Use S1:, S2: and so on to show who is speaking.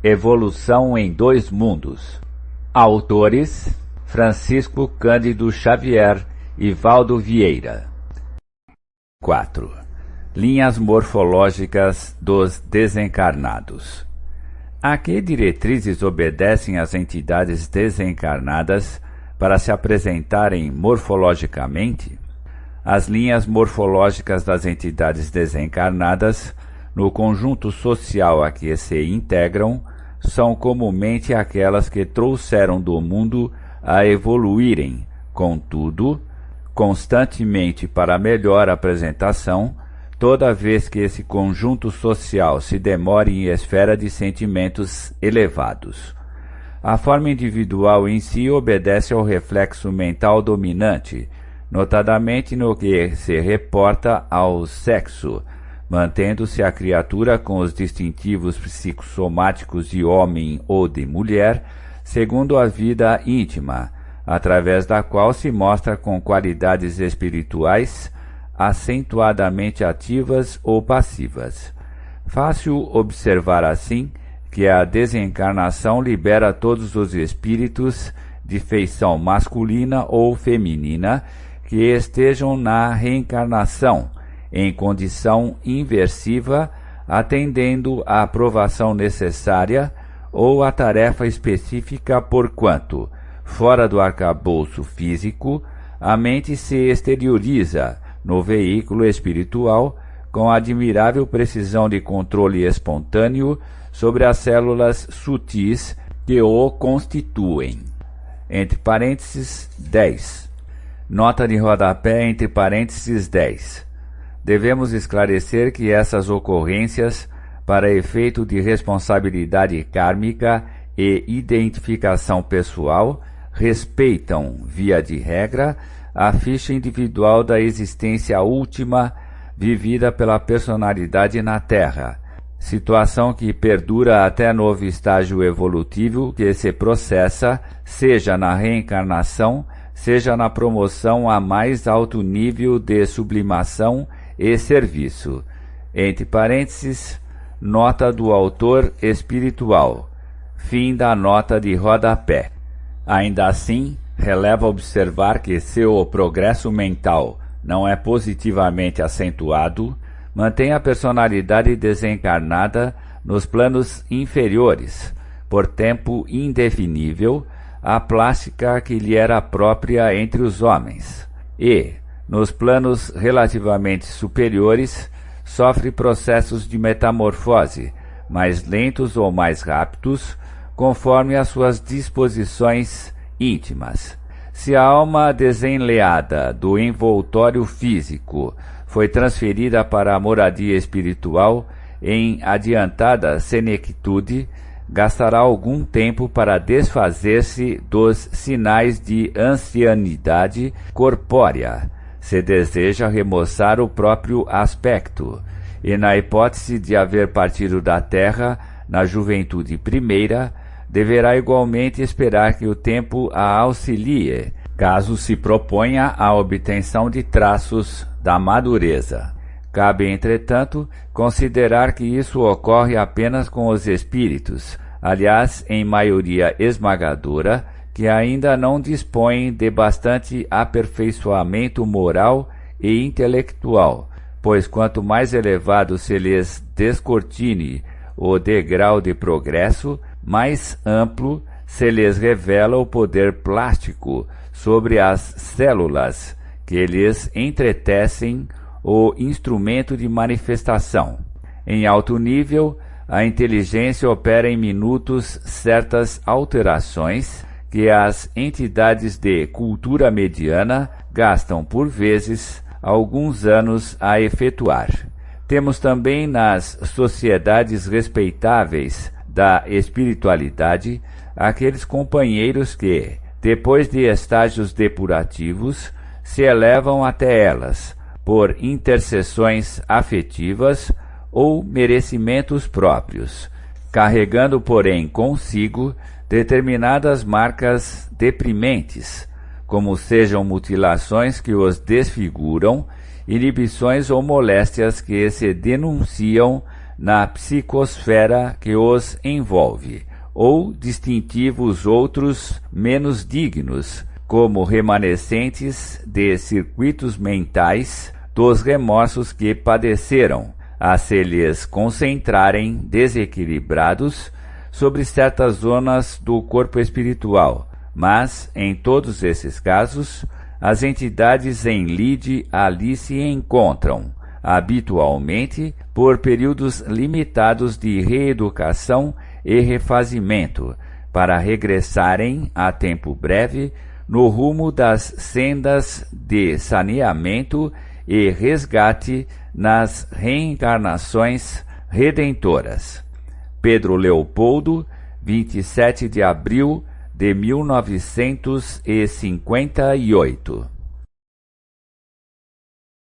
S1: Evolução em Dois Mundos. Autores: Francisco Cândido Xavier e Valdo Vieira. 4. Linhas morfológicas dos desencarnados. A que diretrizes obedecem as entidades desencarnadas para se apresentarem morfologicamente? As linhas morfológicas das entidades desencarnadas, no conjunto social a que se integram, são comumente aquelas que trouxeram do mundo a evoluírem, contudo, constantemente para melhor apresentação, toda vez que esse conjunto social se demore em esfera de sentimentos elevados. A forma individual em si obedece ao reflexo mental dominante, notadamente no que se reporta ao sexo, mantendo-se a criatura com os distintivos psicossomáticos de homem ou de mulher, segundo a vida íntima, através da qual se mostra com qualidades espirituais acentuadamente ativas ou passivas. Fácil observar assim que a desencarnação libera todos os espíritos de feição masculina ou feminina que estejam na reencarnação, em condição inversiva, atendendo à aprovação necessária ou à tarefa específica, porquanto, fora do arcabouço físico, a mente se exterioriza no veículo espiritual com admirável precisão de controle espontâneo sobre as células sutis que o constituem. Entre parênteses 10. Nota de rodapé entre parênteses 10. Devemos esclarecer que essas ocorrências, para efeito de responsabilidade kármica e identificação pessoal, respeitam, via de regra, a ficha individual da existência última vivida pela personalidade na Terra, situação que perdura até novo estágio evolutivo que se processa, seja na reencarnação, seja na promoção a mais alto nível de sublimação e serviço. Entre parênteses, nota do autor espiritual. Fim da nota de rodapé. Ainda assim, releva observar que se o progresso mental não é positivamente acentuado, mantém a personalidade desencarnada nos planos inferiores, por tempo indefinível, a plástica que lhe era própria entre os homens, e, nos planos relativamente superiores, sofre processos de metamorfose, mais lentos ou mais rápidos, conforme as suas disposições íntimas. Se a alma desenleada do envoltório físico foi transferida para a moradia espiritual em adiantada senectude, gastará algum tempo para desfazer-se dos sinais de ancianidade corpórea, se deseja remoçar o próprio aspecto, e na hipótese de haver partido da terra na juventude primeira, deverá igualmente esperar que o tempo a auxilie, caso se proponha a obtenção de traços da madureza. Cabe, entretanto, considerar que isso ocorre apenas com os espíritos, aliás, em maioria esmagadora, que ainda não dispõem de bastante aperfeiçoamento moral e intelectual, pois quanto mais elevado se lhes descortine o degrau de progresso, mais amplo se lhes revela o poder plástico sobre as células que lhes entretecem o instrumento de manifestação. Em alto nível, a inteligência opera em minutos certas alterações que as entidades de cultura mediana gastam por vezes alguns anos a efetuar. Temos também nas sociedades respeitáveis da espiritualidade aqueles companheiros que, depois de estágios depurativos, se elevam até elas, por intercessões afetivas ou merecimentos próprios, carregando, porém, consigo determinadas marcas deprimentes, como sejam mutilações que os desfiguram, inibições ou moléstias que se denunciam na psicosfera que os envolve, ou distintivos outros menos dignos, como remanescentes de circuitos mentais dos remorsos que padeceram, a se lhes concentrarem desequilibrados sobre certas zonas do corpo espiritual. Mas, em todos esses casos, as entidades em lide ali se encontram, habitualmente por períodos limitados de reeducação e refazimento, para regressarem a tempo breve no rumo das sendas de saneamento e resgate nas reencarnações redentoras. Pedro Leopoldo, 27 de abril de 1958.